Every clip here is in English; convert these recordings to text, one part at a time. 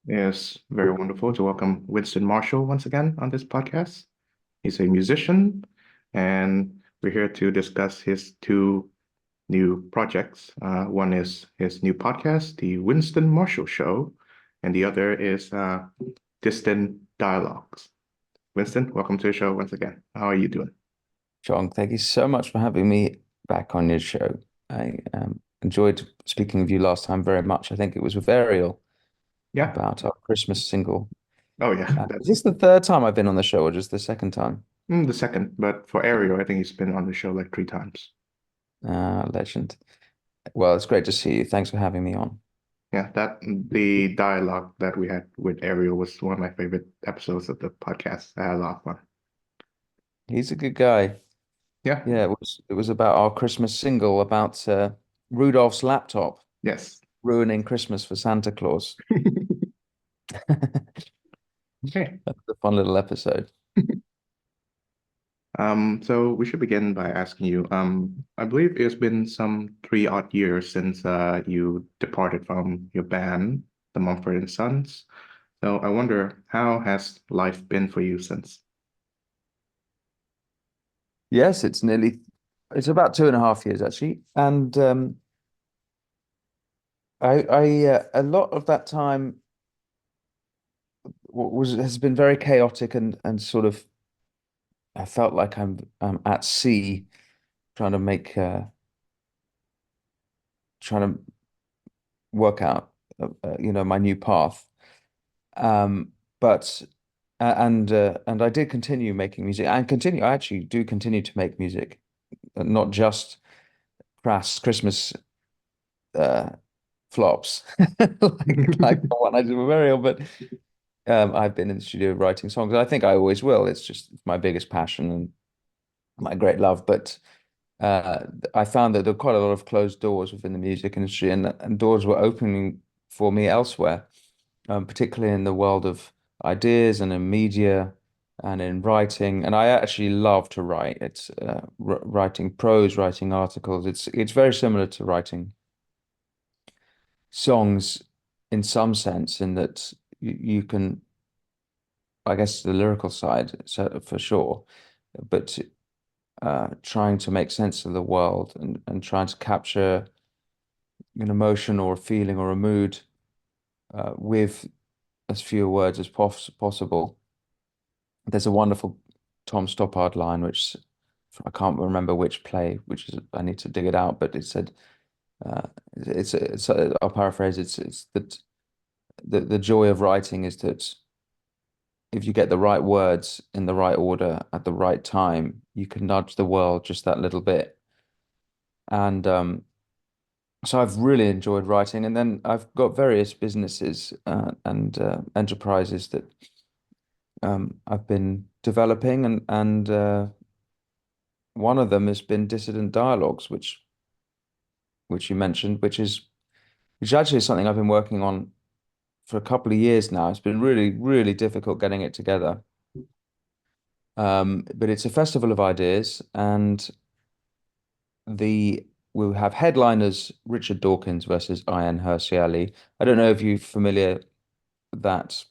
It's very wonderful to welcome Winston Marshall once again on this podcast. He's a musician, and we're here to discuss his two new projects. One is his new podcast, The Winston Marshall Show, and the other is Distant Dialogues. Winston, welcome to the show once again. How are you doing? John, thank you so much for having me back on your show. I enjoyed speaking with you last time very much. I think it was with Ariel Yeah. about our Christmas single. Oh, yeah. Is this the third time I've been on the show or just the second time? The second, but for Ariel, I think he's been on the show like three times. Legend. Well, it's great to see you. Thanks for having me on. Yeah, that the dialogue that we had with Ariel was one of my favorite episodes of the podcast. I had a lot of fun. He's a good guy. Yeah, Yeah, it was about our Christmas single about Rudolph's laptop yes. ruining Christmas for Santa Claus. Okay. That's a fun little episode. So we should begin by asking you, I believe it's been some 3 odd years since you departed from your band, the Mumford and Sons. So I wonder, how has life been for you since? Yes, it's about 2.5 years actually. And a lot of that time has been very chaotic and sort of I felt like I'm at sea trying to trying to work out my new path. Um, but and I did continue making music and continue. I actually do continue to make music, not just crass Christmas uh, flops like the one I did with Ariel, but I've been in the studio writing songs. I think I always will. It's just my biggest passion and my great love. But I found that there were quite a lot of closed doors within the music industry, and doors were opening for me elsewhere, particularly in the world of ideas and in media and in writing. And I actually love to write. It's writing prose, writing articles. It's very similar to writing songs in some sense, in that you can, I guess, the lyrical side, so for sure, but trying to make sense of the world and trying to capture an emotion or a feeling or a mood with as few words as possible. There's a wonderful Tom Stoppard line, which I can't remember which play, which is I need to dig it out, but it said, I'll paraphrase, it's that the joy of writing is that if you get the right words in the right order at the right time, you can nudge the world just that little bit. And so I've really enjoyed writing, and then I've got various businesses and enterprises that I've been developing, and one of them has been Dissident Dialogues, which you mentioned, which actually is something I've been working on for a couple of years now. It's been really, really difficult getting it together. But it's a festival of ideas, and the we'll have headliners Richard Dawkins versus Ian Hersey Ali. I don't know if you're familiar that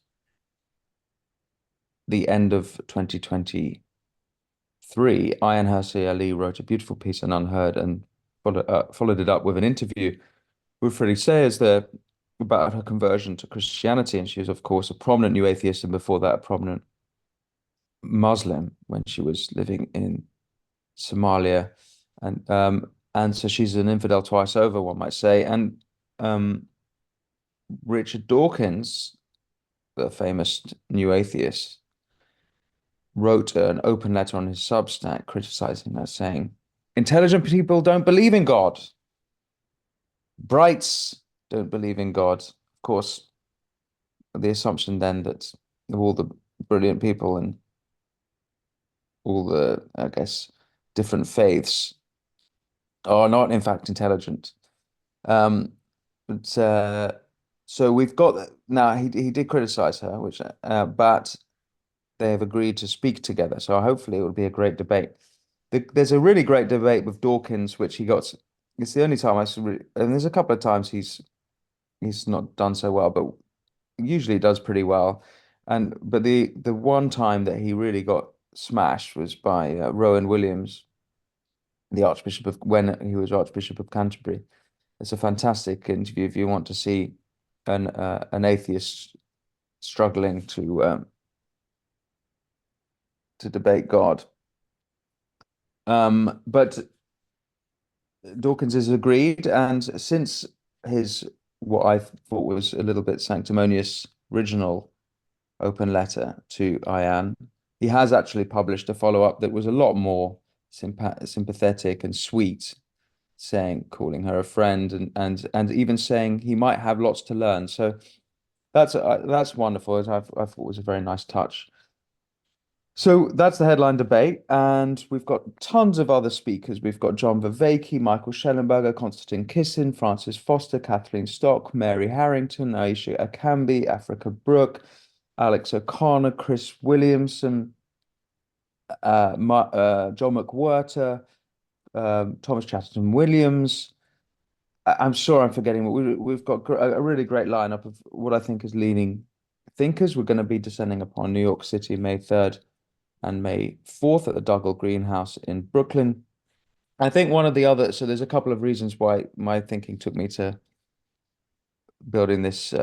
the end of 2023, Ian Hersey Ali wrote a beautiful piece on Unheard and followed it up with an interview with Freddie Sayers there about her conversion to Christianity. And she was, of course, a prominent new atheist, and before that, a prominent Muslim when she was living in Somalia. And so she's an infidel twice over, one might say. And um, Richard Dawkins, the famous new atheist, wrote an open letter on his Substack criticizing her, saying, "Intelligent people don't believe in God. Brights don't believe in God." Of course, the assumption then that all the brilliant people and all the, I guess, different faiths are not, in fact, intelligent. Um, but so we've got now. He did criticize her, which but they have agreed to speak together. So hopefully it will be a great debate. There's a really great debate with Dawkins, which he got. It's the only time and there's a couple of times he's not done so well, but usually does pretty well. And but the one time that he really got smashed was by Rowan Williams, the Archbishop of when he was Archbishop of Canterbury. It's a fantastic interview if you want to see an atheist struggling to debate God. But Dawkins has agreed, and since his what I thought was a little bit sanctimonious original open letter to Ian, he has actually published a follow-up that was a lot more sympathetic and sweet, saying, calling her a friend, and even saying he might have lots to learn. So that's wonderful. I thought was a very nice touch. So that's the headline debate, and we've got tons of other speakers. We've got John Vervaeke, Michael Schellenberger, Konstantin Kisin, Francis Foster, Kathleen Stock, Mary Harrington, Aisha Akambi, Africa Brooke, Alex O'Connor, Chris Williamson, John McWhirter, Thomas Chatterton Williams. I'm sure I'm forgetting, but we've got a really great lineup of what I think is leading thinkers. We're going to be descending upon New York City May 3rd and May 4th at the Dougal Greenhouse in Brooklyn. I think one of the other, so there's a couple of reasons why my thinking took me to building this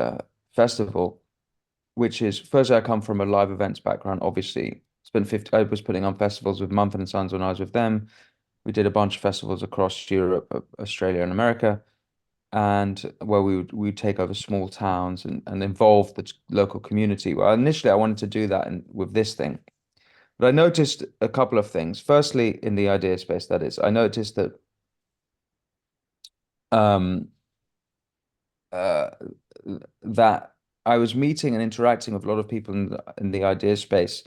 festival, which is firstly, I come from a live events background, obviously. I was putting on festivals with Mumford and Sons when I was with them. We did a bunch of festivals across Europe, Australia, and America, and where we would take over small towns and involve the local community. Well, initially, I wanted to do that with this thing. But I noticed a couple of things. Firstly, in the idea space, that is, I noticed that um, uh, that I was meeting and interacting with a lot of people in the idea space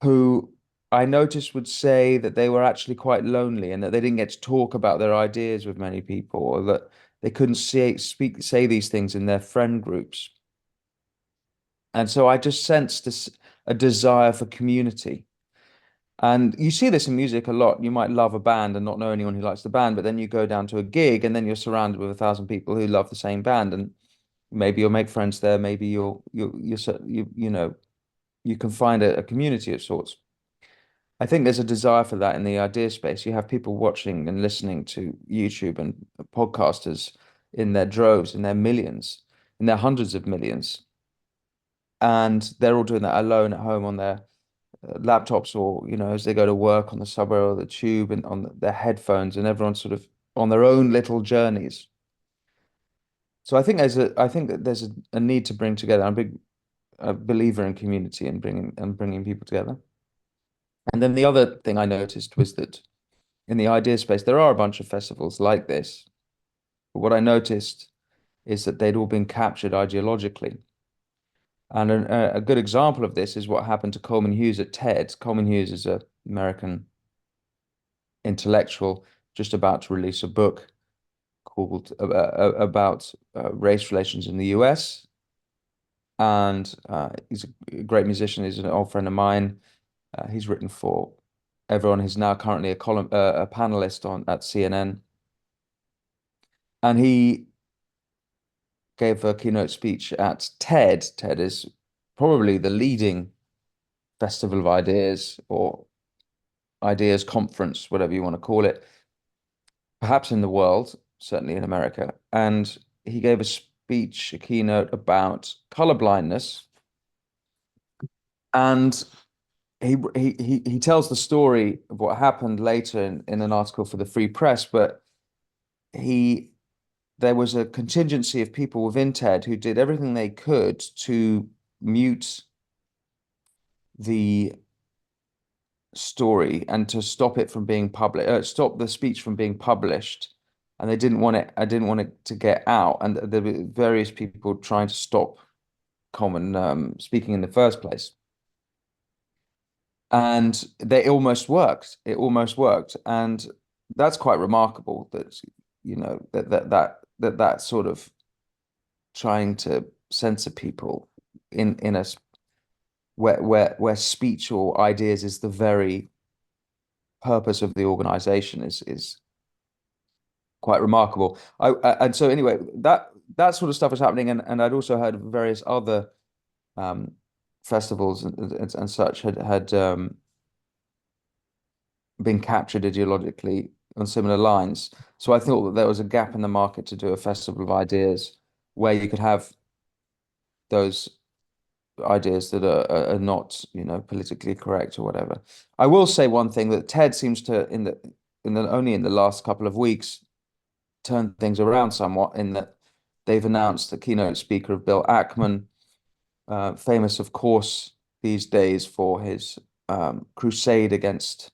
who I noticed would say that they were actually quite lonely and that they didn't get to talk about their ideas with many people, or that they couldn't say these things in their friend groups. And so I just sensed a desire for community. And you see this in music a lot. You might love a band and not know anyone who likes the band, but then you go down to a gig and then you're surrounded with 1,000 people who love the same band, and maybe you'll make friends there. Maybe you can find a community of sorts. I think there's a desire for that in the idea space. You have people watching and listening to YouTube and podcasters in their droves, in their millions, in their hundreds of millions, and they're all doing that alone at home on their laptops, or as they go to work on the subway or the tube, and on their headphones, and everyone's sort of on their own little journeys. So I think that there's a need to bring together. I'm a big believer in community and bringing people together. And then the other thing I noticed was that in the idea space there are a bunch of festivals like this, but what I noticed is that they'd all been captured ideologically. And a good example of this is what happened to Coleman Hughes at TED. Coleman Hughes is an American intellectual just about to release a book called about race relations in the US. And he's a great musician. He's an old friend of mine. He's written for everyone. He's now currently a panelist on at CNN. And he gave a keynote speech at TED. TED is probably the leading festival of ideas or ideas conference, whatever you want to call it, perhaps in the world, certainly in America. And he gave a speech, a keynote about color blindness. And he tells the story of what happened later in an article for the Free Press, but he there was a contingency of people within TED who did everything they could to mute the story and to stop it from being published, stop the speech from being published. And they didn't want it, I didn't want it to get out. And there were various people trying to stop Coleman speaking in the first place. And they almost worked. It almost worked. And that's quite remarkable that, that sort of trying to censor people in a where speech or ideas is the very purpose of the organization is quite remarkable. And so anyway, that sort of stuff is happening, and I'd also heard of various other um, festivals and such had been captured ideologically on similar lines. So I thought that there was a gap in the market to do a festival of ideas where you could have those ideas that are not, politically correct or whatever. I will say one thing that TED seems to in the only in the last couple of weeks turn things around somewhat in that they've announced the keynote speaker of Bill Ackman, famous, of course, these days for his crusade against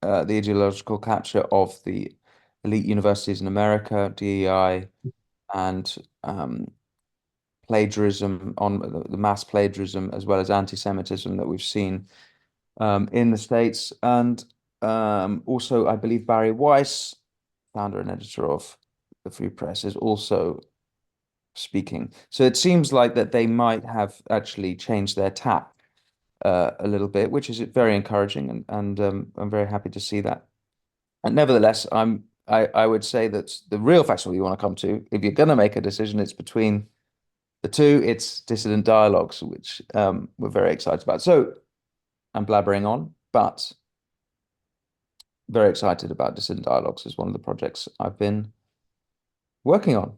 the ideological capture of the elite universities in America, DEI, and plagiarism on the mass plagiarism as well as anti-Semitism that we've seen in the States. And also, I believe Barry Weiss, founder and editor of the Free Press, is also speaking. So it seems like that they might have actually changed their tack a little bit, which is very encouraging, and I'm very happy to see that. And nevertheless, I would say that the real festival you want to come to, if you're going to make a decision, it's between the two. It's Dissident Dialogues, which we're very excited about. So I'm blabbering on, but very excited about Dissident Dialogues as one of the projects I've been working on.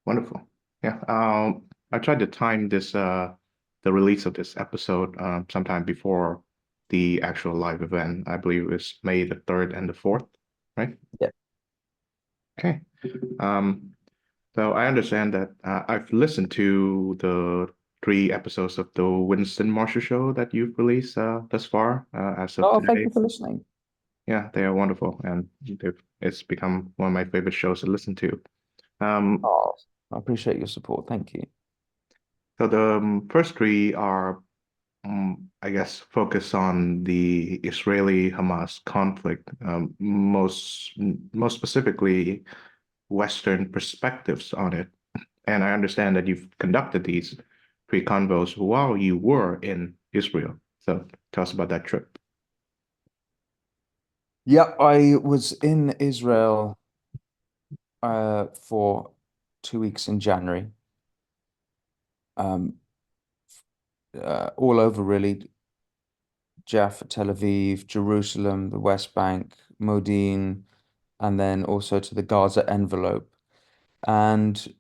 Wonderful. Yeah. I tried to time this the release of this episode sometime before the actual live event. I believe it was May the 3rd and the 4th, right? Yeah. Okay. Um, so I understand that I've listened to the 3 episodes of the Winston Marshall show that you've released thus far as of Oh, thank today. you for listening. Yeah, they are wonderful, and it's become one of my favorite shows to listen to. Um, Oh, I appreciate your support. Thank you. so the first 3 are, I guess, focus on the Israeli-Hamas conflict, most specifically Western perspectives on it. And I understand that you've conducted these 3 convos while you were in Israel. So tell us about that trip. Yeah, I was in Israel for 2 weeks in January, um, all over really. Jaffa, Tel Aviv, Jerusalem, the West Bank, Modin, and then also to the Gaza envelope, and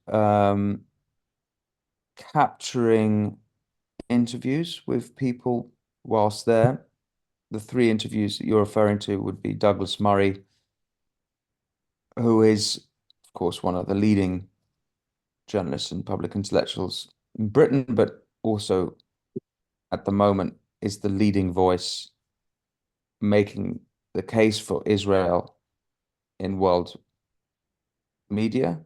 capturing interviews with people whilst there. The 3 interviews that you're referring to would be Douglas Murray, who is, of course, one of the leading journalists and public intellectuals in Britain, but also at the moment is the leading voice making the case for Israel in world media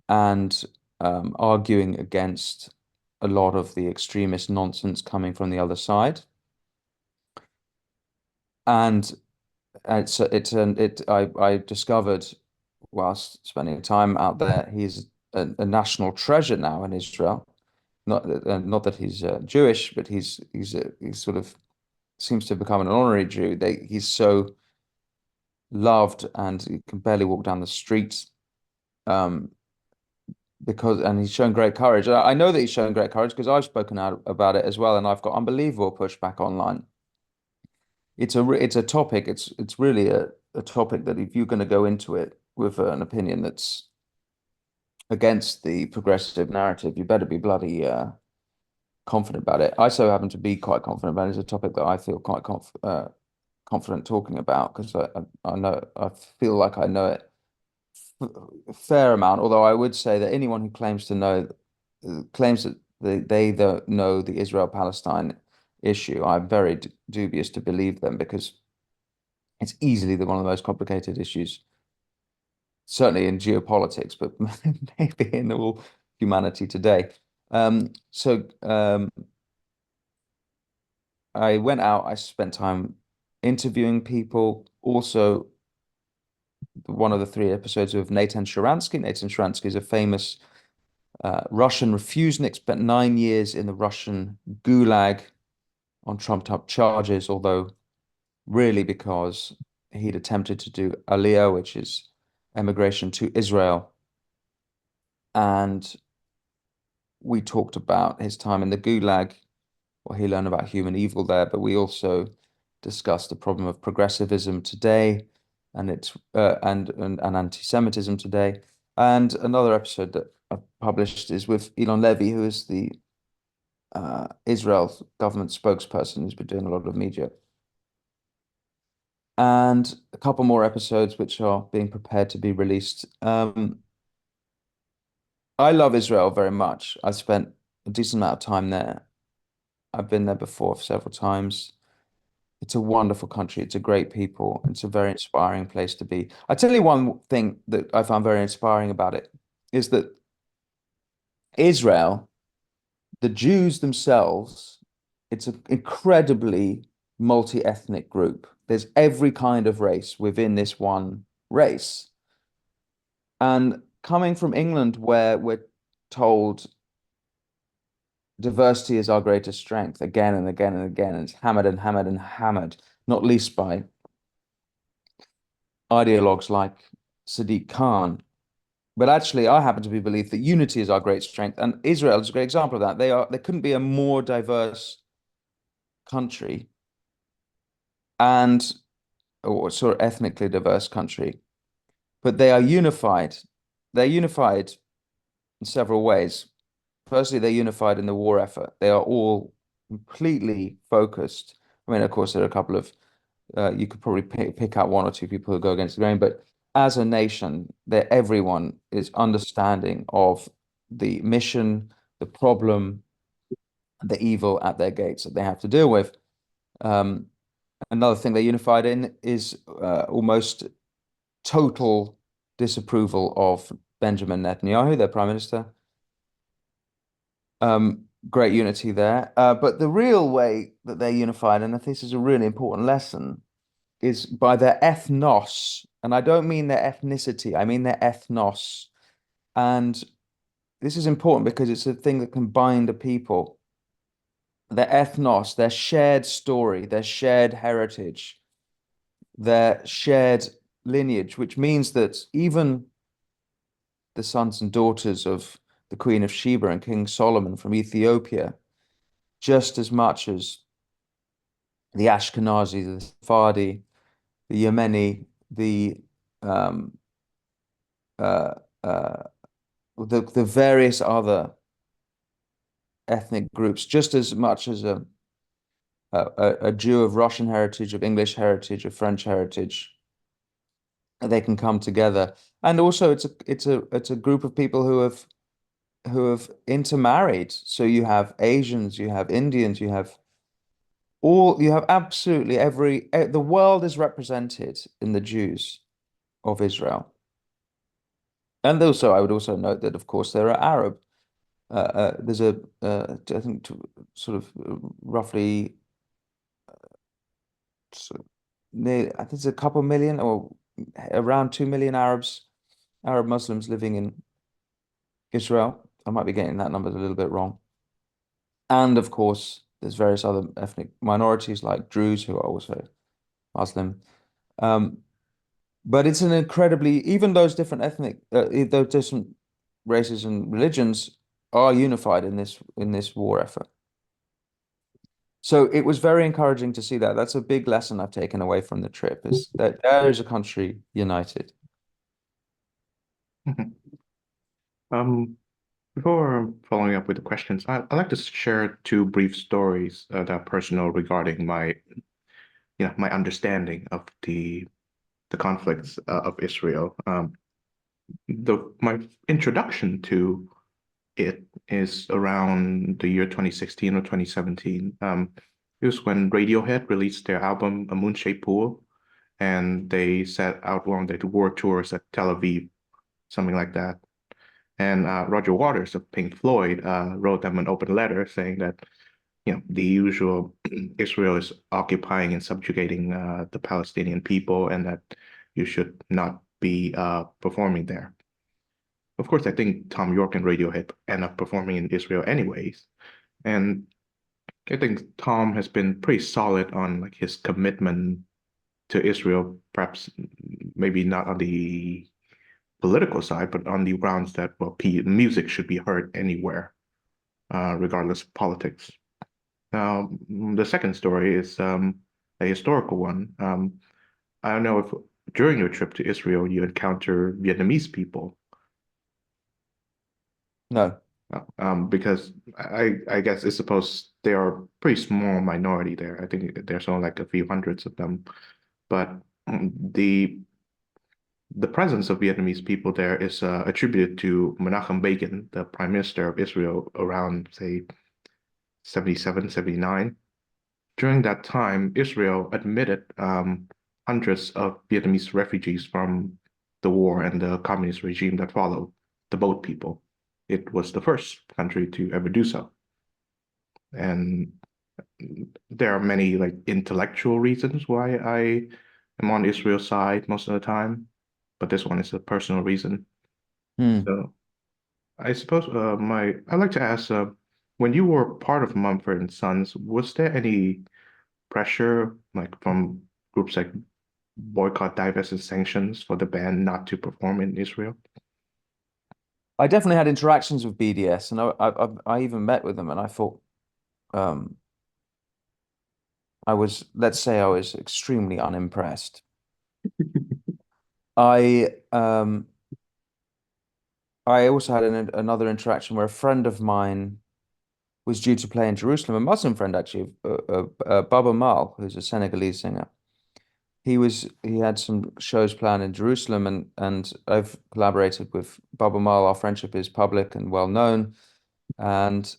and arguing against a lot of the extremist nonsense coming from the other side. And I discovered whilst spending time out there, he's a national treasure now in Israel. Not that he's Jewish, but he's sort of seems to have become an honorary Jew. He's so loved, and he can barely walk down the streets. Um, and he's shown great courage. I know that he's shown great courage because I've spoken out about it as well, and I've got unbelievable pushback online. It's a topic. It's really a topic that if you're going to go into it with an opinion that's against the progressive narrative, you better be bloody confident about it. I so happen to be quite confident about it. It's a topic that I feel quite confident talking about because I know I feel like I know it a fair amount. Although I would say that anyone who claims that they don't know the Israel-Palestine issue, I'm very dubious to believe them because it's easily one of the most complicated issues, certainly in geopolitics, but maybe in all humanity today. So I went out, I spent time interviewing people. Also, one of the 3 episodes with Nathan Sharansky. Nathan Sharansky is a famous Russian refusenik, spent 9 years in the Russian gulag on trumped-up charges, although really because he'd attempted to do Aliyah, which is emigration to Israel, And we talked about his time in the Gulag, what he learned about human evil there, but we also discussed the problem of progressivism today and its and anti-Semitism today. And another episode that I've published is with Elon Levy, who is the Israel government spokesperson who's been doing a lot of media. And a couple more episodes which are being prepared to be released. I love Israel very much. I spent a decent amount of time there. I've been there before several times. It's a wonderful country. It's a great people. It's a very inspiring place to be. I tell you one thing that I found very inspiring about it is that Israel, the Jews themselves, it's an incredibly multi-ethnic group. There's every kind of race within this one race. And coming from England, where we're told diversity is our greatest strength again and again and again, and it's hammered and hammered and hammered, not least by ideologues like Sadiq Khan. But actually, I happen to be believe that unity is our great strength, and Israel is a great example of that. There couldn't be a more diverse country and or sort of ethnically diverse country, but they are unified. They're unified in several ways. Firstly, they're unified in the war effort. They are all completely focused. I mean, of course, there are a couple of you could probably pick out one or two people who go against the grain, but as a nation, everyone is understanding of the mission, the problem, the evil at their gates that they have to deal with. Um, Another thing they're unified in is almost total disapproval of Benjamin Netanyahu, their prime minister. Great unity there. But the real way that they're unified, and I think this is a really important lesson, is by their ethnos. And I don't mean their ethnicity, I mean their ethnos. And this is important because it's a thing that can bind a people. Their ethnos, their shared story, their shared heritage, their shared lineage, which means that even the sons and daughters of the Queen of Sheba and King Solomon from Ethiopia, just as much as the Ashkenazi, the Sephardi, the Yemeni, um, uh, uh, the various other ethnic groups, just as much as a Jew of Russian heritage, of English heritage, of French heritage, they can come together. And also, it's a group of people who have intermarried. So you have Asians, you have Indians, you have absolutely the world is represented in the Jews of Israel. And also, I would also note that, of course, there are Arab. There's I think, sort of roughly, I think there's a couple million or around 2 million Arab Muslims living in Israel. I might be getting that number a little bit wrong. And of course, there's various other ethnic minorities like Druze who are also Muslim. Um, but it's an incredibly, even those different those different races and religions are unified in this war effort. So it was very encouraging to see that. That's a big lesson I've taken away from the trip is that there is a country united. Mhm. Um, Before following up with the questions, I'd like to share two brief stories that are personal regarding my understanding of the conflicts of Israel. My introduction to it is around the year 2016 or 2017. It was when Radiohead released their album A Moon-Shaped Pool, and they set out on their world tours at Tel Aviv, something like that. And Roger Waters of Pink Floyd wrote them an open letter saying that, the usual Israel is occupying and subjugating the Palestinian people, and that you should not be performing there. Of course, I think Tom York and Radiohead end up performing in Israel anyways. And I think Tom has been pretty solid on like his commitment to Israel, perhaps maybe not on the political side, but on the grounds that, well, P music should be heard anywhere, regardless of politics. Now, the second story is a historical one. I don't know if during your trip to Israel you encounter Vietnamese people, No. because I guess it's supposed they are a pretty small minority there. I think there's only like a few hundreds of them, but the presence of Vietnamese people there is attributed to Menachem Begin, the Prime Minister of Israel, around say 77, 79. During that time, Israel admitted hundreds of Vietnamese refugees from the war and the communist regime that followed, the boat people. It was the first country to ever do so. And there are many like intellectual reasons why I am on Israel's side most of the time, but this one is a personal reason. Hmm. So I suppose I'd like to ask, when you were part of Mumford and Sons, was there any pressure like from groups like boycott, divest, and sanctions for the band not to perform in Israel? I definitely had interactions with BDS, and I even met with them, and I thought um, let's say I was extremely unimpressed. I I also had another interaction where a friend of mine was due to play in Jerusalem, a Muslim friend actually, Baba Mal, who's a Senegalese singer. He had some shows planned in Jerusalem, and I've collaborated with Baba Mal. Our friendship is public and well known, and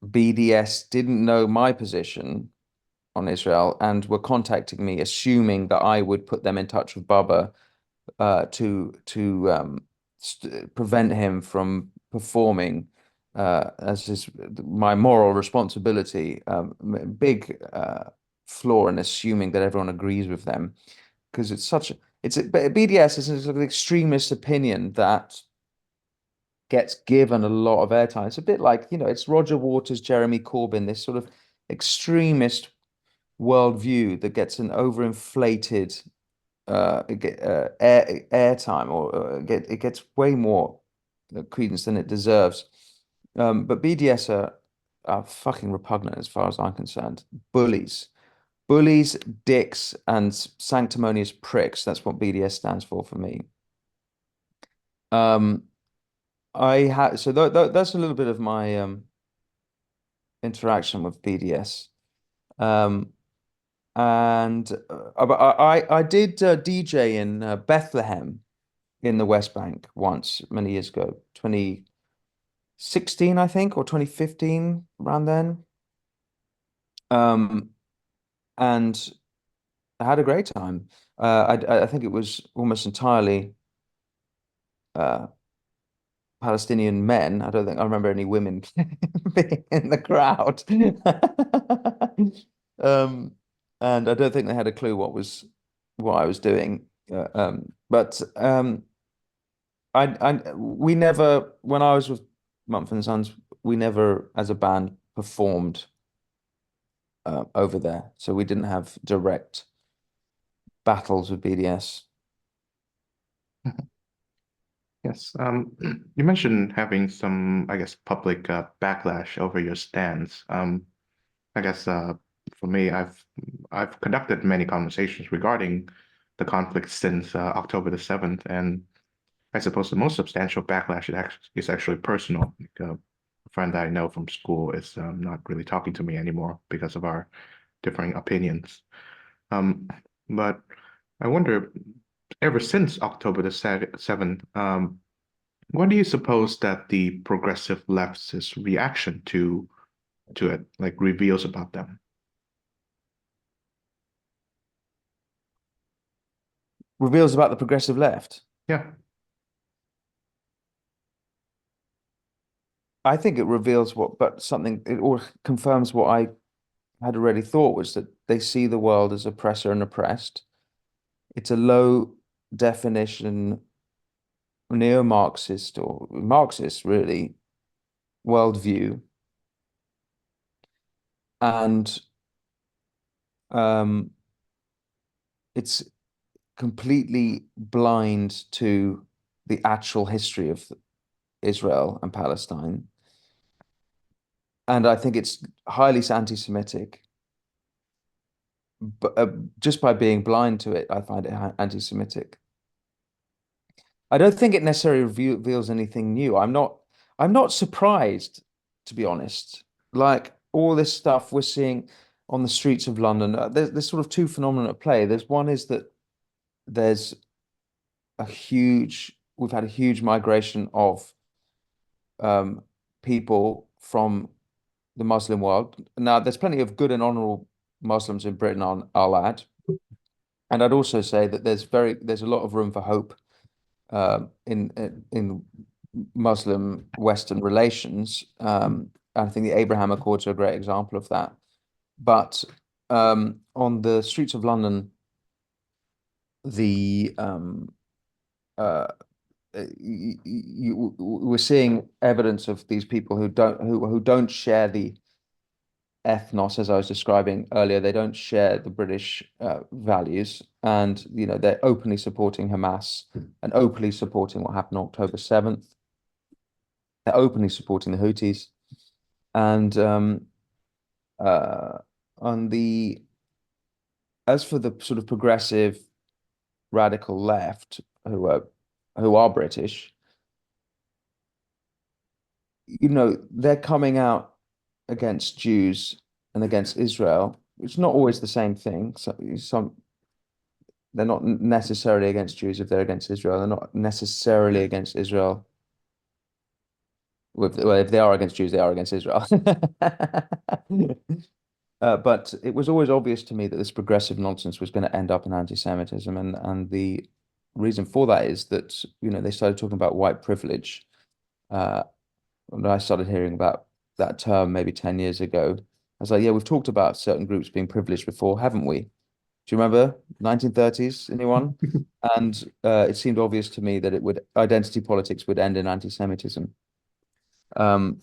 BDS didn't know my position on Israel and were contacting me, assuming that I would put them in touch with Baba to st prevent him from performing as his my moral responsibility. Big flaw in assuming that everyone agrees with them because but BDS is an extremist opinion that gets given a lot of airtime. It's a bit like, it's Roger Waters, Jeremy Corbyn, this sort of extremist worldview that gets an overinflated airtime, or it gets way more credence than it deserves. But BDS are fucking repugnant as far as I'm concerned. Bullies, dicks, and sanctimonious pricks. That's what BDS stands for me. Um, I had so that's a little bit of my interaction with BDS. Um, and I did DJ in Bethlehem in the West Bank once, many years ago, 2016, I think, or 2015, around then. Um, and I had a great time. I think it was almost entirely uh, Palestinian men. I don't think I remember any women being in the crowd. Um, and I don't think they had a clue what I was doing. But we never, when I was with Mumford and Sons, we never, as a band, performed over there, so we didn't have direct battles with BDS. Yes. You mentioned having some, I guess, public backlash over your stance. I guess for me, I've conducted many conversations regarding the conflict since October the 7th, and I suppose the most substantial backlash is actually personal. Like, a friend that I know from school is not really talking to me anymore because of our differing opinions. Um, but I wonder, ever since October the 7th, what do you suppose that the progressive left's reaction to it like reveals about them? Reveals about the progressive left. Yeah. I think it reveals but something, it or confirms what I had already thought, was that they see the world as oppressor and oppressed. It's a low definition neo-Marxist or Marxist, really, worldview. And um, it's completely blind to the actual history of Israel and Palestine. And I think it's highly anti-Semitic. But just by being blind to it, I find it anti-Semitic. I don't think it necessarily reveals anything new. I'm not surprised, to be honest. Like all this stuff we're seeing on the streets of London, there's sort of two phenomena at play. There's one is that there's we've had a huge migration of um, people from the Muslim world. Now, there's plenty of good and honorable Muslims in Britain, I'll add. And I'd also say that there's a lot of room for hope in Muslim Western relations. I think the Abraham Accords are a great example of that. But on the streets of London, the uh, we're seeing evidence of these people who don't share the ethnos, as I was describing earlier. They don't share the British values, and they're openly supporting Hamas and openly supporting what happened on October 7th. They're openly supporting the Houthis, and uh, on the as for the sort of progressive radical left who are British, they're coming out against Jews and against Israel. It's not always the same thing. So they're not necessarily against Jews if they're against Israel. They're not necessarily against Israel. Well, if they are against Jews, they are against Israel. But it was always obvious to me that this progressive nonsense was going to end up in anti-Semitism, and the reason for that is that they started talking about white privilege. Uh, when I started hearing about that term maybe 10 years ago, I was like, yeah, we've talked about certain groups being privileged before, haven't we? Do you remember 1930s, anyone? And it seemed obvious to me that identity politics would end in anti-Semitism. Um,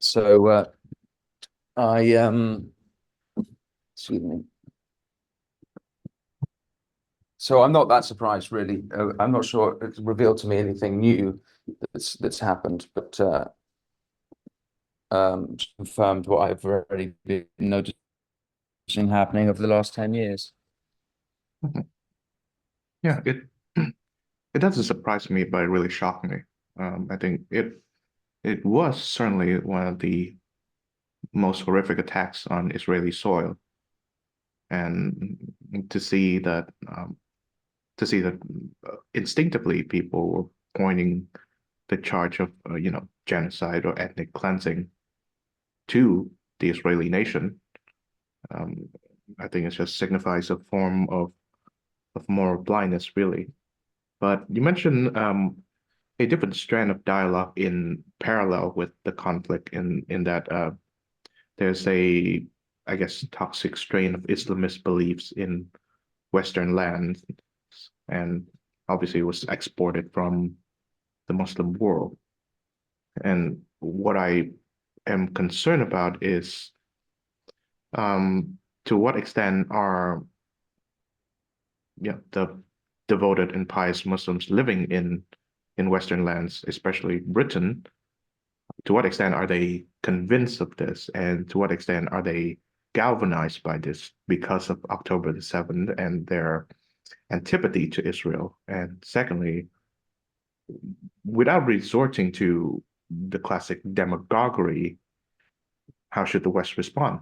so I excuse me. So I'm not that surprised, really. I'm not sure it's revealed to me anything new that's happened, but just confirmed what I've already been noticing happening over the last 10 years. Yeah, it doesn't surprise me, but it really shocked me. I think it was certainly one of the most horrific attacks on Israeli soil, and to see that instinctively people were pointing the charge of genocide or ethnic cleansing to the Israeli nation. Um, I think it just signifies a form of moral blindness, really. But you mentioned a different strand of dialogue in parallel with the conflict in that there's I guess, toxic strain of Islamist beliefs in Western lands, and obviously it was exported from the Muslim world. And what I am concerned about is to what extent are the devoted and pious Muslims living in Western lands, especially Britain, to what extent are they convinced of this, and to what extent are they galvanized by this because of October the 7th and their antipathy to Israel? And secondly, without resorting to the classic demagoguery, how should the West respond?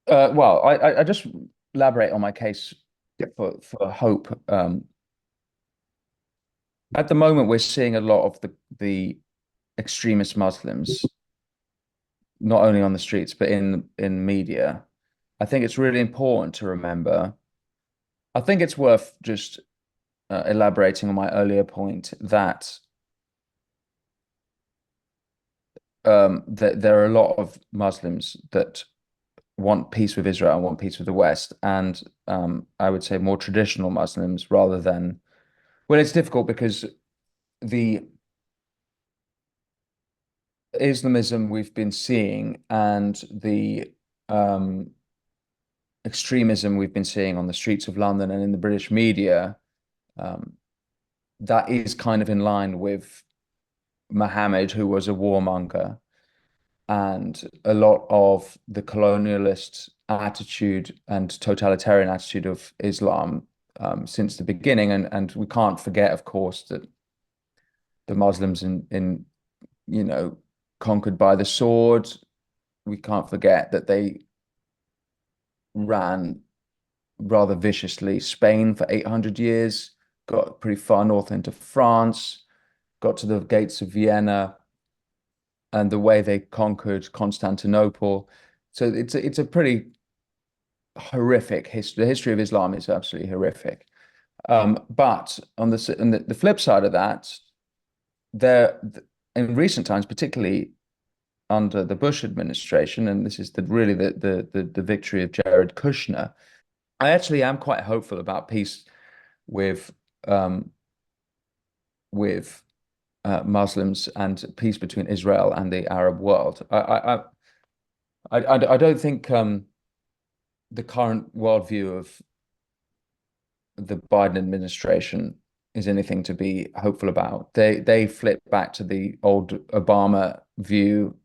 Well, I just elaborate on my case Yeah. for hope. At the moment, we're seeing a lot of the extremist Muslims, not only on the streets but in media. I think it's really important to remember. I think it's worth just elaborating on my earlier point that that there are a lot of Muslims that want peace with Israel and want peace with the West, and I would say more traditional Muslims rather than. Well, it's difficult because the Islamism we've been seeing and the um, extremism we've been seeing on the streets of London and in the British media, um, that is kind of in line with Muhammad, who was a warmonger, and a lot of the colonialist attitude and totalitarian attitude of Islam since the beginning. And we can't forget, of course, that the Muslims in conquered by the sword. We can't forget that they ran rather viciously Spain for 800 years, got pretty far north into France, got to the gates of Vienna, and the way they conquered Constantinople. So it's a pretty horrific history. The history of Islam is absolutely horrific. But on the flip side of that, there in recent times, particularly under the Bush administration, and this is really the victory of Jared Kushner, I actually am quite hopeful about peace with um, with Muslims and peace between Israel and the Arab world. I don't think the current worldview of the Biden administration is anything to be hopeful about. They flip back to the old Obama view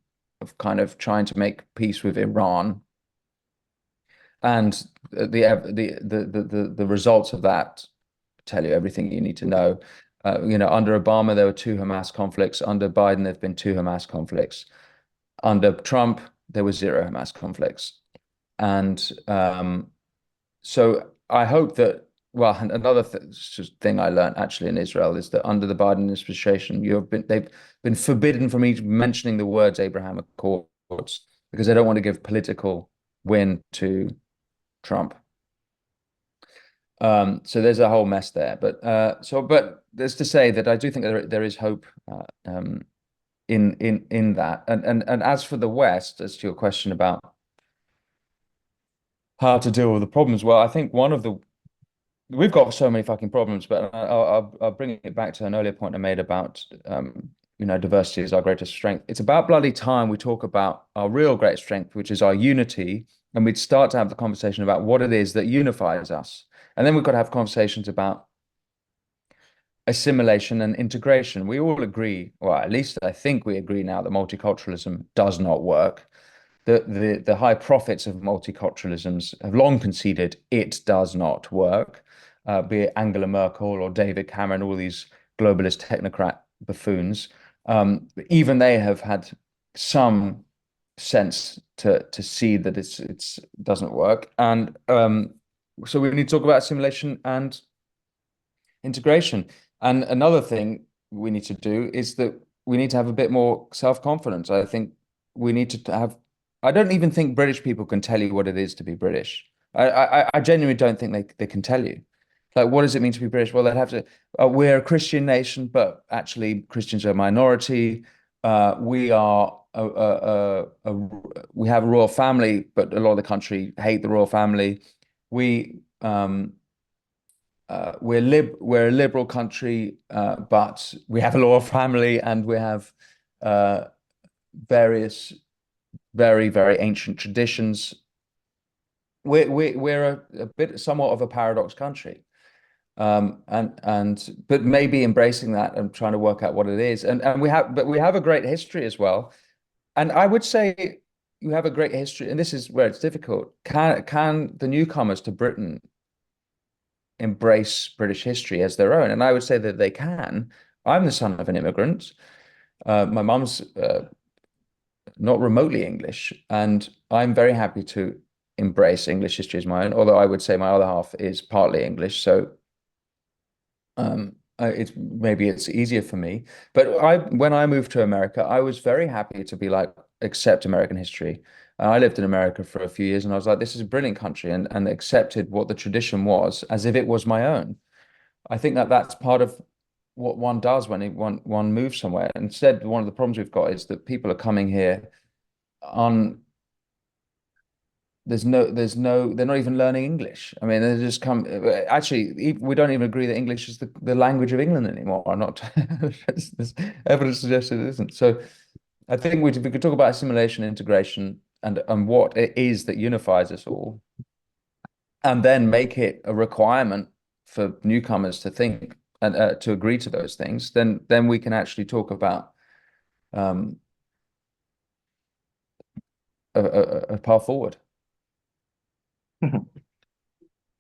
of kind of trying to make peace with Iran, and the results of that tell you everything you need to know. Under Obama there were two Hamas conflicts. Under Biden there have been two Hamas conflicts. Under Trump there were zero Hamas conflicts. And so I hope that, well, and another thing I learned actually in Israel is that under the Biden administration, they've been forbidden from even mentioning the words Abraham Accords because they don't want to give political win to Trump. So there's a whole mess there. But there's to say that I do think there is hope in that. And as for the West, as to your question about how to deal with the problems, well, I think we've got so many fucking problems, but I'll bring it back to an earlier point I made about diversity is our greatest strength. It's about bloody time we talk about our real great strength, which is our unity, and we'd start to have the conversation about what it is that unifies us. And then we've got to have conversations about assimilation and integration. We all agree, or at least I think we agree now, that multiculturalism does not work. The high prophets of multiculturalism have long conceded it does not work, be it Angela Merkel or David Cameron, all these globalist technocrat buffoons. Even they have had some sense to see that it doesn't work. And so we need to talk about assimilation and integration. And another thing we need to do is that we need to have a bit more self-confidence. I think we need to have. I don't even think British people can tell you what it is to be British. I genuinely don't think they can tell you. Like, what does it mean to be British? Well, they'd have to. We're a Christian nation, but actually Christians are a minority. We are we have a royal family, but a lot of the country hate the royal family. We we're a liberal country, but we have a royal family, and we have various very, very ancient traditions. We're a bit somewhat of a paradox country. But maybe embracing that and trying to work out what it is. And we have a great history as well. And I would say you have a great history, and this is where it's difficult. Can the newcomers to Britain embrace British history as their own? And I would say that they can. I'm the son of an immigrant. My mum's not remotely English, and I'm very happy to embrace English history as my own, although I would say my other half is partly English, so it's easier for me. But when I moved to America, I was very happy to be like, accept American history. I lived in America for a few years, and I was like, this is a brilliant country, and accepted what the tradition was as if it was my own. I think that that's part of what one does when one moves somewhere. Instead, one of the problems we've got is that people are coming here on they're not even learning English. I mean, they just come. Actually, we don't even agree that English is the language of England anymore. I'm not. There's evidence suggests it isn't. So I think we could talk about assimilation, integration, and what it is that unifies us all. and then make it a requirement for newcomers to think and to agree to those things, then we can actually talk about um, a path forward. Mhm.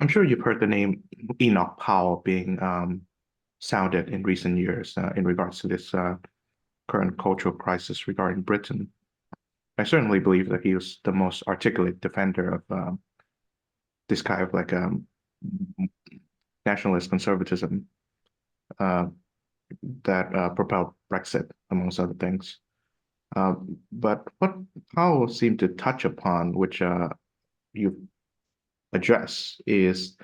I'm sure you've heard the name Enoch Powell being sounded in recent years in regards to this current cultural crisis regarding Britain. I certainly believe that he was the most articulate defender of this kind of like nationalist conservatism uh, that propelled Brexit, amongst other things. But what Powell seemed to touch upon, which you address, is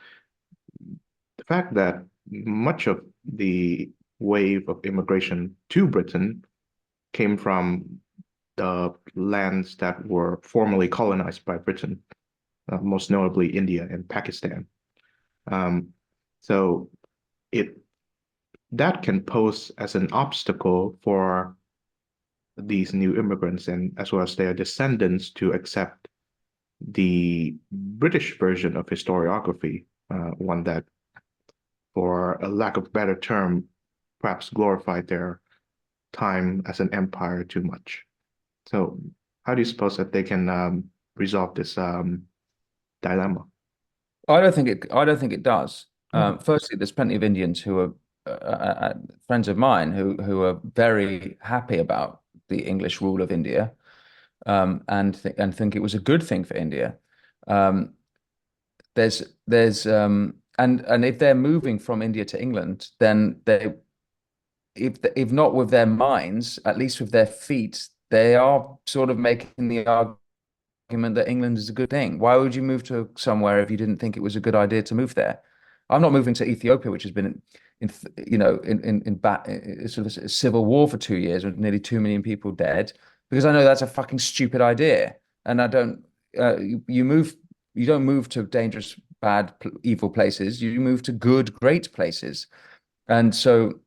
the fact that much of the wave of immigration to Britain came from the lands that were formerly colonized by Britain, most notably India and Pakistan. Um, so it that can pose as an obstacle for these new immigrants and as well as their descendants to accept the British version of historiography, one that, for a lack of a better term, perhaps glorified their time as an empire too much. So, how do you suppose that they can resolve this dilemma? I don't think it does. Mhm. Firstly, there's plenty of Indians who are friends of mine who are very happy about the English rule of India, and think it was a good thing for India. Um, and if they're moving from India to England, then they if not with their minds, at least with their feet, they are sort of making the argument that England is a good thing. Why would you move to somewhere if you didn't think it was a good idea to move there? I'm not moving to Ethiopia, which has been in sort of a civil war for 2 years with nearly 2 million people dead, because I know that's a fucking stupid idea. And I don't you don't move to dangerous, bad, evil places. You move to good, great places. And so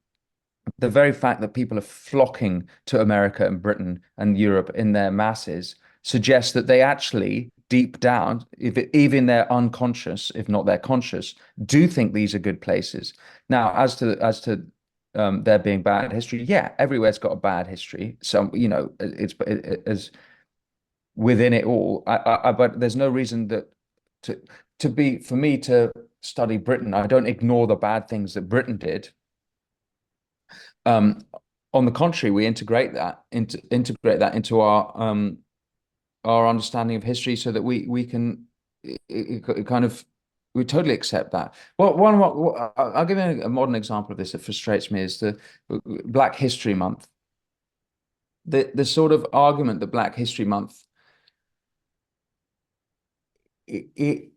the very fact that people are flocking to America and Britain and Europe in their masses suggests that they actually, deep down, even they're unconscious, if not they're conscious, do think these are good places. Now, as to there being bad history, yeah, everywhere's got a bad history. Some, as within it all. But there's no reason that to for me to study Britain. I don't ignore the bad things that Britain did. Um, on the contrary, we integrate that into our understanding of history, so that we can it kind of we totally accept that. Well, I'll give you a modern example of this that frustrates me is the Black History Month. The sort of argument that Black History Month it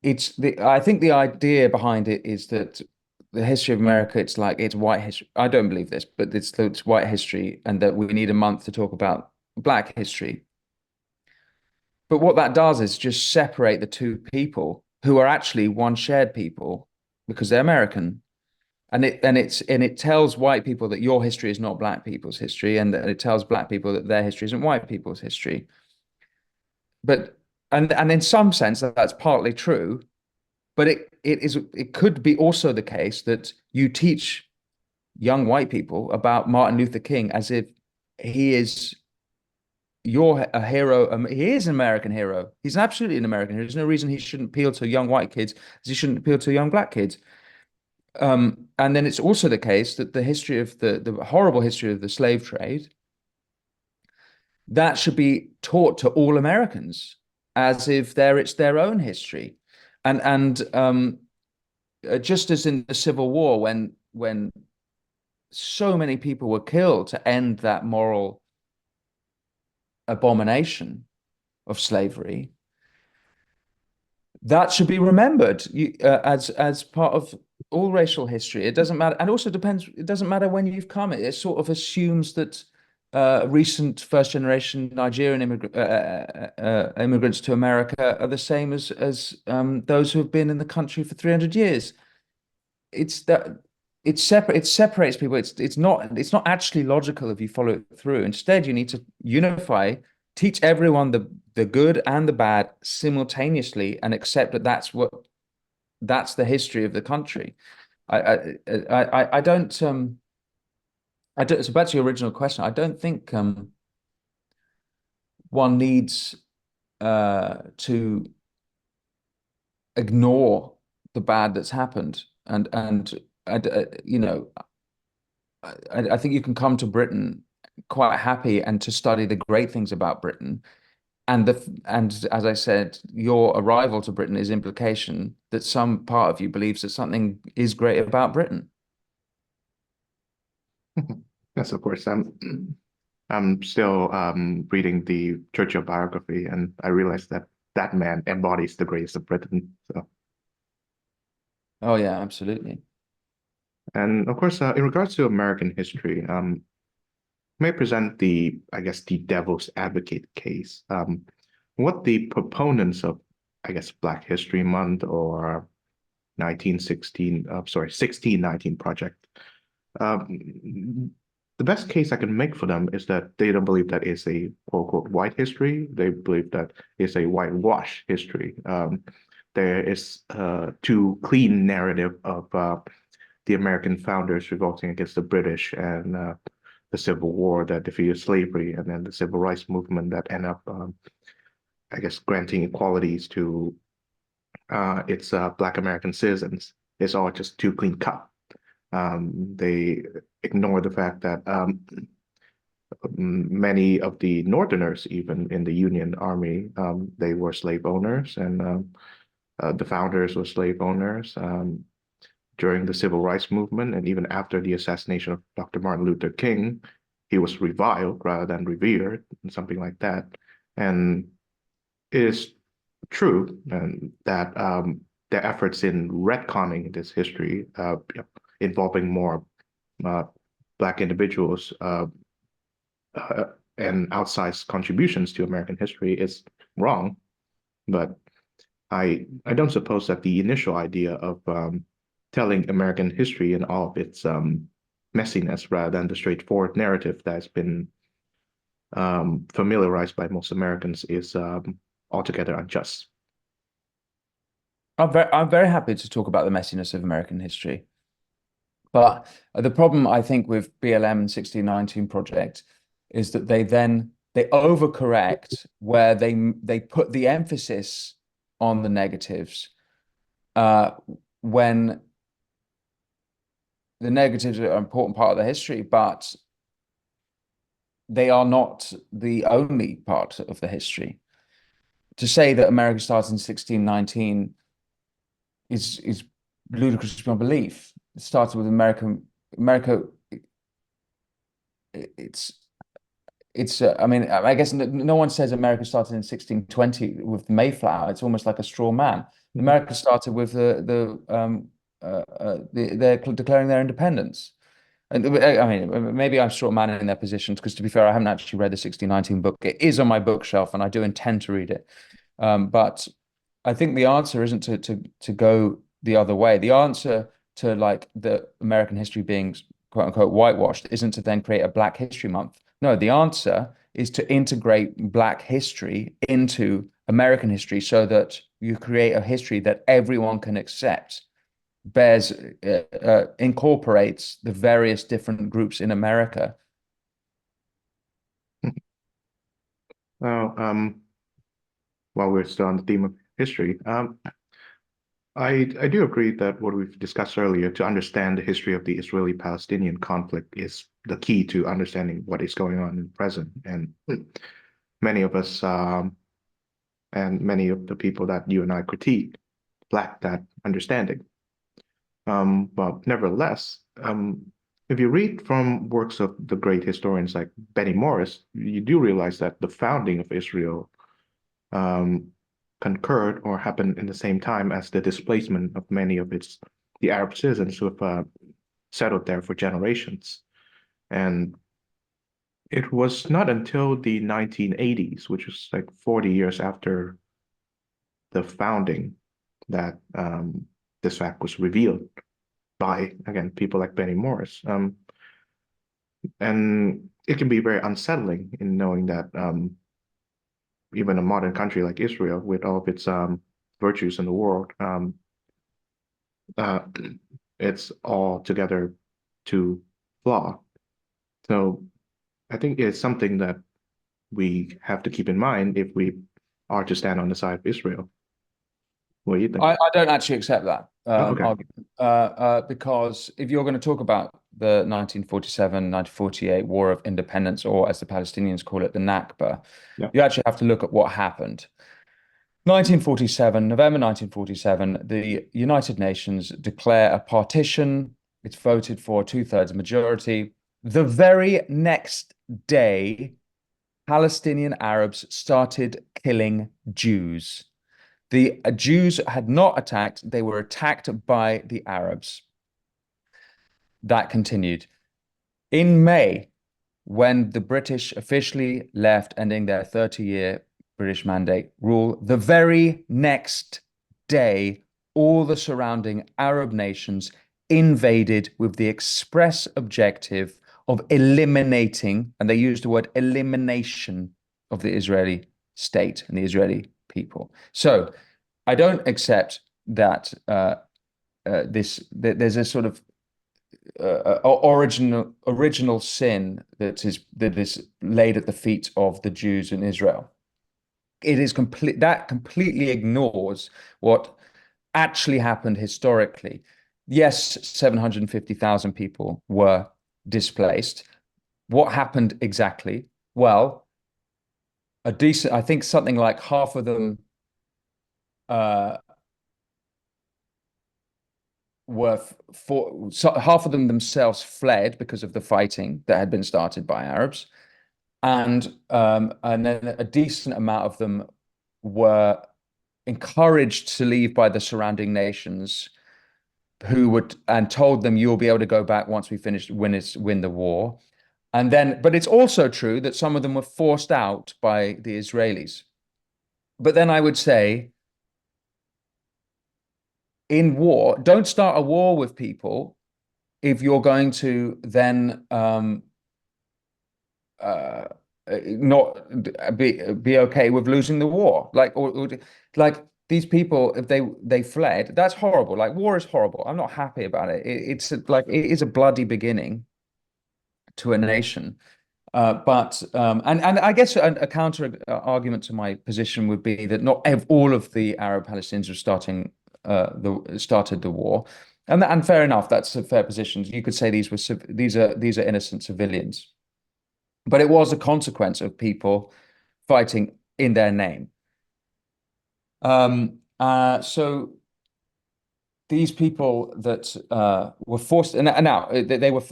it's the I think the idea behind it is that the history of America, it's like it's white history. I don't believe this, but it's white history, and that we need a month to talk about Black history. But what that does is just separate the two people who are actually one shared people because they're American. And it tells white people that your history is not Black people's history, and that it tells Black people that their history isn't white people's history. But and in some sense that's partly true, but it could be also the case that you teach young white people about Martin Luther King as if he is a hero. He is an American hero. He's absolutely an American hero. There's no reason he shouldn't appeal to young white kids as he shouldn't appeal to young Black kids. And then it's also the case that the history of the horrible history of the slave trade, that should be taught to all Americans as if it's their own history. And just as in the Civil War, when so many people were killed to end that moral abomination of slavery, that should be remembered as part of all racial history. It doesn't matter, and also depends. It doesn't matter when you've come. It sort of assumes that recent first generation Nigerian immigrants to America are the same as those who have been in the country for 300 years. It's that it's separate. It separates people. It's not actually logical if you follow it through. Instead, you need to unify teach everyone the good and the bad simultaneously and accept that that's the history of the country. I don't so back to your original question. I don't think one needs to ignore the bad that's happened and you know I think you can come to Britain quite happy and to study the great things about Britain. And as I said, your arrival to Britain is implication that some part of you believes that something is great about Britain. Yes, of course. I'm still reading the Churchill biography, and I realized that that man embodies the grace of Britain. So, Oh yeah, absolutely. and of course, in regards to American history, may present the, I guess, the devil's advocate case. What the proponents of, I guess, Black History Month or 1619 project, the best case I can make for them is that they don't believe that is a quote unquote white history. They believe that it's a whitewash history. There is too clean narrative of the American founders revolting against the British and the Civil War that defeated slavery, and then the Civil Rights Movement that end up, I guess, granting equalities to its Black American citizens. It's all just too clean cut. They ignore the fact that many of the Northerners, even in the Union Army, they were slave owners, and the founders were slave owners. During the Civil Rights Movement, and even after the assassination of Dr. Martin Luther King, he was reviled rather than revered, and something like that. And it is true and that their efforts in retconning this history, involving more uh, Black individuals uh, and outsized contributions to American history, is wrong. But I don't suppose that the initial idea of telling American history in all of its messiness rather than the straightforward narrative that's been familiarized by most Americans is altogether unjust. I'm very happy to talk about the messiness of American history. But the problem I think with BLM and 1619 project is that they overcorrect where they put the emphasis on the negatives uh, when the negatives are an important part of the history, but they are not the only part of the history. To say that America started in 1619 is ludicrous beyond belief. It started with America. It's I mean, I guess no one says America started in 1620 with Mayflower. It's almost like a straw man. America started with they're declaring their independence. And I mean, maybe I'm straw man in their positions because, to be fair, I haven't actually read the 1619 book. It is on my bookshelf, and I do intend to read it. But I think the answer isn't to go the other way. The answer to like the American history being quote unquote whitewashed isn't to then create a Black History Month. No, the answer is to integrate Black history into American history so that you create a history that everyone can accept, bears incorporates the various different groups in America. Now, while we're still on the theme of history, I do agree that what we've discussed earlier, to understand the history of the Israeli-Palestinian conflict is the key to understanding what is going on in the present. And many of us, and many of the people that you and I critique, lack that understanding. But nevertheless, if you read from works of the great historians like Benny Morris, you do realize that the founding of Israel um, concurred or happened in the same time as the displacement of many of the Arab citizens who have settled there for generations. And it was not until the 1980s, which was like 40 years after the founding, that this fact was revealed by, again, people like Benny Morris. And it can be very unsettling in knowing that even a modern country like Israel, with all of its virtues in the world, uh, it's all together to flaw. So I think it's something that we have to keep in mind if we are to stand on the side of Israel. What do you think? I don't actually accept that Oh, okay. argument because if you're going to talk about the 1947, 1948 War of Independence, or as the Palestinians call it, the Nakba, Yeah. you actually have to look at what happened. 1947, November 1947, the United Nations declare a partition. It's voted for two-thirds majority. The very next day, Palestinian Arabs started killing Jews. The Jews had not attacked, they were attacked by the Arabs. That continued. In May, when the British officially left, ending their 30-year British mandate rule, the very next day, all the surrounding Arab nations invaded with the express objective of eliminating, and they used the word elimination, of the Israeli state and the Israeli people. So I don't accept that there's a sort of original sin that is laid at the feet of the Jews in Israel. It is completely ignores what actually happened historically. Yes, 750,000 people were displaced. What happened exactly? Well, I think something like half of them uh, were so half of them themselves fled because of the fighting that had been started by Arabs, and then a decent amount of them were encouraged to leave by the surrounding nations, who would and told them you'll be able to go back once we win the war. And then, but it's also true that some of them were forced out by the Israelis. But then I would say, in war, don't start a war with people if you're going to then uh, not be okay with losing the war. Like these people, if they fled, that's horrible. Like war is horrible. I'm not happy about it. It's like it is a bloody beginning to a nation. And I guess a counter argument to my position would be that not all of the Arab Palestinians are started the war, and fair enough, that's a fair position. You could say these are innocent civilians, but it was a consequence of people fighting in their name. So these people that were forced, and now they were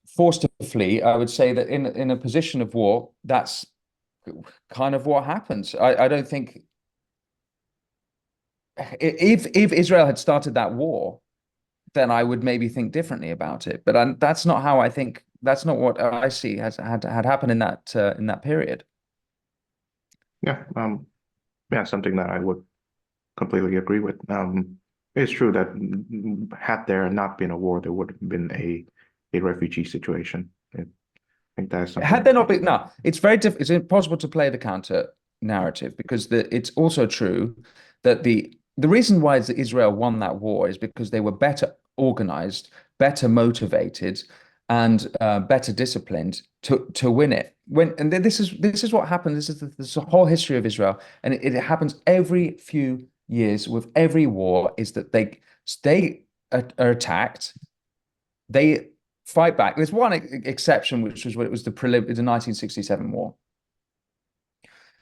forced to flee, I would say that in a position of war, that's kind of what happens. I don't think if Israel had started that war, then I would maybe think differently about it. But that's not how I think. That's not what I see has had happened in that period. Yeah. Yeah, something that I would completely agree with. It's true that had there not been a war, there would have been a refugee situation. I think that's Had something. there not been, no, it's impossible to play the counter narrative because it's also true that the reason why Israel won that war is because they were better organized, better motivated, and better disciplined to win it. This is what happens. This is the whole history of Israel, and it happens every few years with every war. Is that they are attacked, they fight back. There's one exception, which was when it was the 1967 war,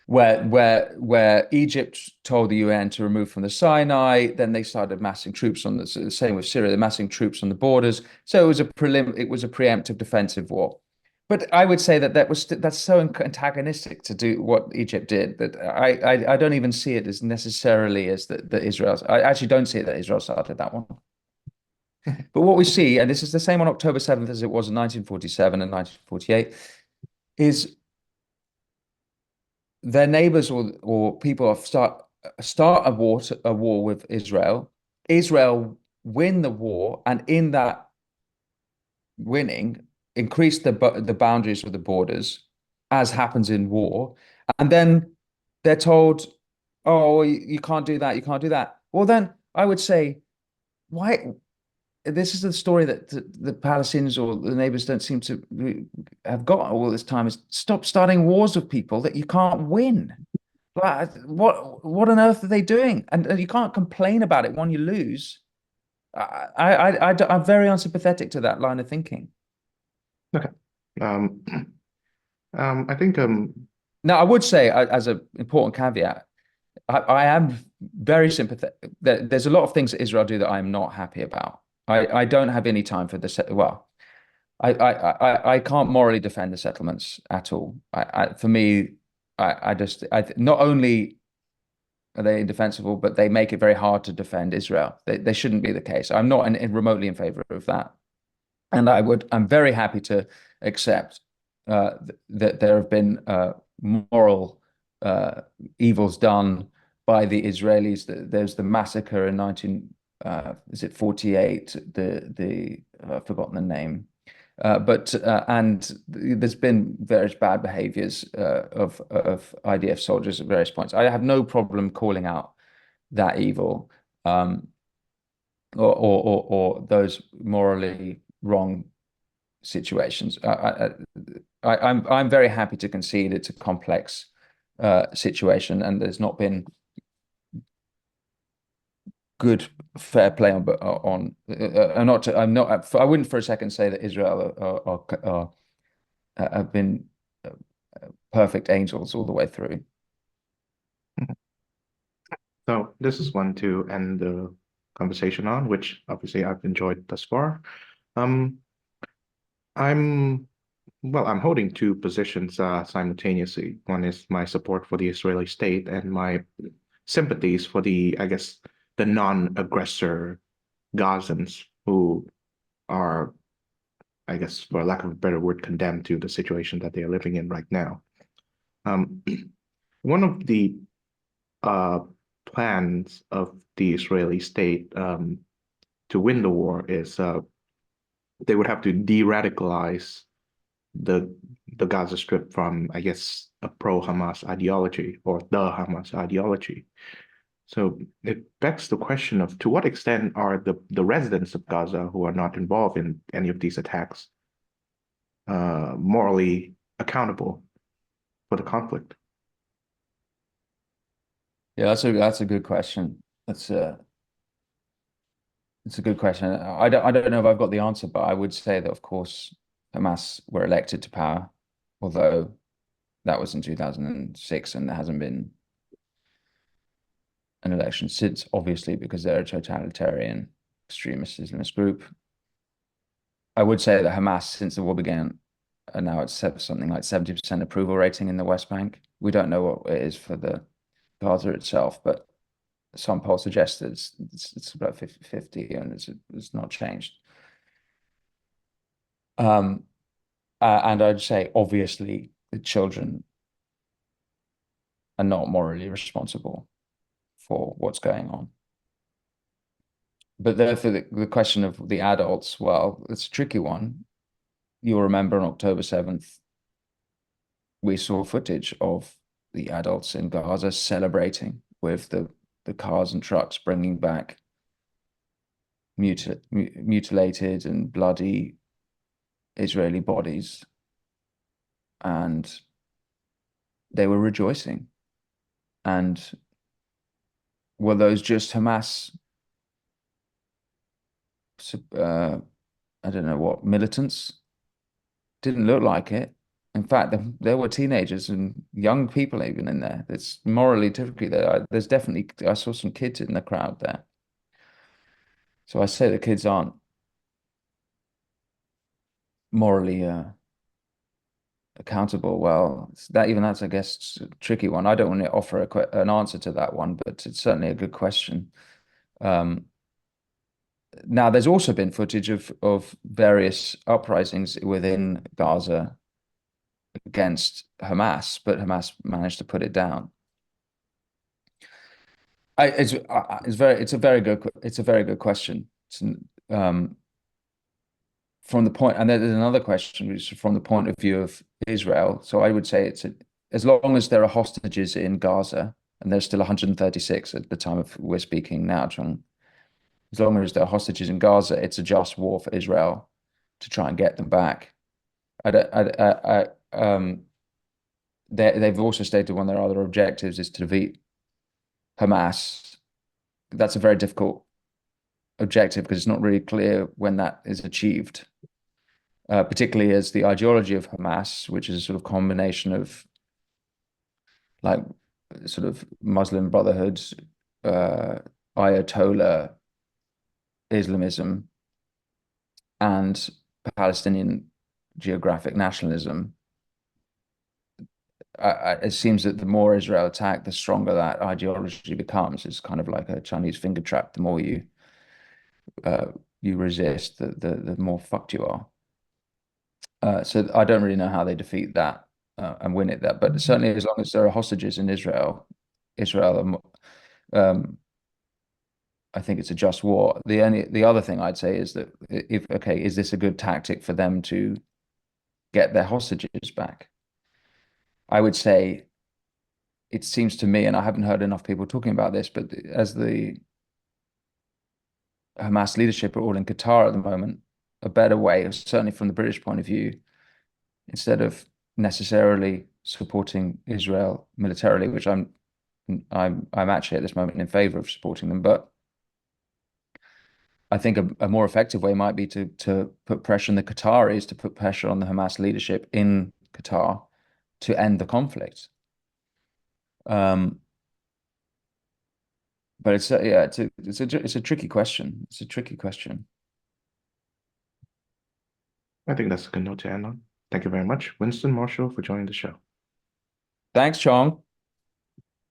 where Egypt told the UN to remove from the Sinai. Then they started massing troops on the same with Syria. They're massing troops on the borders. So it was a preemptive defensive war. But I would say that's so antagonistic to do what Egypt did that I don't even see it as necessarily as that Israel. I actually don't see it that Israel started that one. But what we see, and this is the same on October 7th as it was in 1947 and 1948, is their neighbors or people start a war with Israel. Israel win the war, and in that winning, increase the boundaries of the borders, as happens in war, and then they're told, oh, you can't do that, you can't do that. Well, then I would say, why? This is the story that the Palestinians or the neighbors don't seem to have got all this time is stop starting wars with people that you can't win. Like, what on earth are they doing? And you can't complain about it when you lose. I'm very unsympathetic to that line of thinking. Okay. Um, I think Now, I would say, as an important caveat, I am very sympathetic. There's a lot of things that Israel do that I'm not happy about. I don't have any time for this. Well, I can't morally defend the settlements at all. For me, not only are they indefensible, but they make it very hard to defend Israel. They shouldn't be the case. I'm not remotely in favor of that. And I'm very happy to accept that there have been moral evils done by the Israelis. There's the massacre in 19, is it 48? I've forgotten the name. But and there's been various bad behaviors of IDF soldiers at various points. I have no problem calling out that evil, or those morally wrong situations. I'm very happy to concede it's a complex situation, and there's not been good fair play I wouldn't for a second say that Israel have been perfect angels all the way through. so this is one to end the conversation on, which obviously I've enjoyed thus far. Um, I'm I'm holding two positions simultaneously. One is my support for the Israeli state and my sympathies for I guess, the non-aggressor Gazans who are, I guess, for lack of a better word, condemned to the situation that they are living in right now. Um, one of the uh, plans of the Israeli state to win the war is they would have to de-radicalize the Gaza Strip from, I guess, a pro-Hamas ideology or the Hamas ideology. So it begs the question of to what extent are the residents of Gaza who are not involved in any of these attacks morally accountable for the conflict? Yeah, that's a good question. It's a good question. I don't know if I've got the answer, but I would say that of course Hamas were elected to power, although that was in 2006 and there hasn't been an election since, obviously, because they're a totalitarian extremist Islamist group. I would say that Hamas, since the war began, and now it's something like 70% approval rating in the West Bank. We don't know what it is for the Gaza itself, but some polls suggest that it's about 50-50 and it's not changed. And I'd say, obviously, the children are not morally responsible for what's going on. But therefore, the question of the adults, well, it's a tricky one. You'll remember on October 7th, we saw footage of the adults in Gaza celebrating with the cars and trucks bringing back mutilated and bloody Israeli bodies. And they were rejoicing. And were those just Hamas, I don't know what, militants? Didn't look like it. In fact, there were teenagers and young people even in there. It's morally difficult there. There's definitely, I saw some kids in the crowd there. So I say the kids aren't morally accountable. Well, that's, I guess, a tricky one. I don't want to offer an answer to that one, but it's certainly a good question. Now, there's also been footage of various uprisings within Gaza against Hamas, but Hamas managed to put it down. It's a very good question. From the point, and there's another question, which is from the point of view of Israel. So I would say as long as there are hostages in Gaza, and there's still 136 at the time of we're speaking now, Chung, as long as there are hostages in Gaza, it's a just war for Israel to try and get them back. I don't, they've also stated one of their other objectives is to defeat Hamas. That's a very difficult objective because it's not really clear when that is achieved, particularly as the ideology of Hamas, which is a sort of combination of like sort of Muslim Brotherhood, Ayatollah Islamism, and Palestinian geographic nationalism. It seems that the more Israel attack, the stronger that ideology becomes. It's kind of like a Chinese finger trap. The more you resist, the more fucked you are. So I don't really know how they defeat that and win it. That, but certainly as long as there are hostages in Israel, I think it's a just war. The other thing I'd say is that if okay, is this a good tactic for them to get their hostages back? I would say it seems to me, and I haven't heard enough people talking about this, but as the Hamas leadership are all in Qatar at the moment, a better way, certainly from the British point of view, instead of necessarily supporting Israel militarily, which I'm actually at this moment in favor of supporting them, but I think a more effective way might be to put pressure on the Qataris, to put pressure on the Hamas leadership in Qatar to end the conflict. But it's a tricky question. It's a tricky question. I think that's a good note to end on. Thank you very much, Winston Marshall, for joining the show. Thanks, Chong.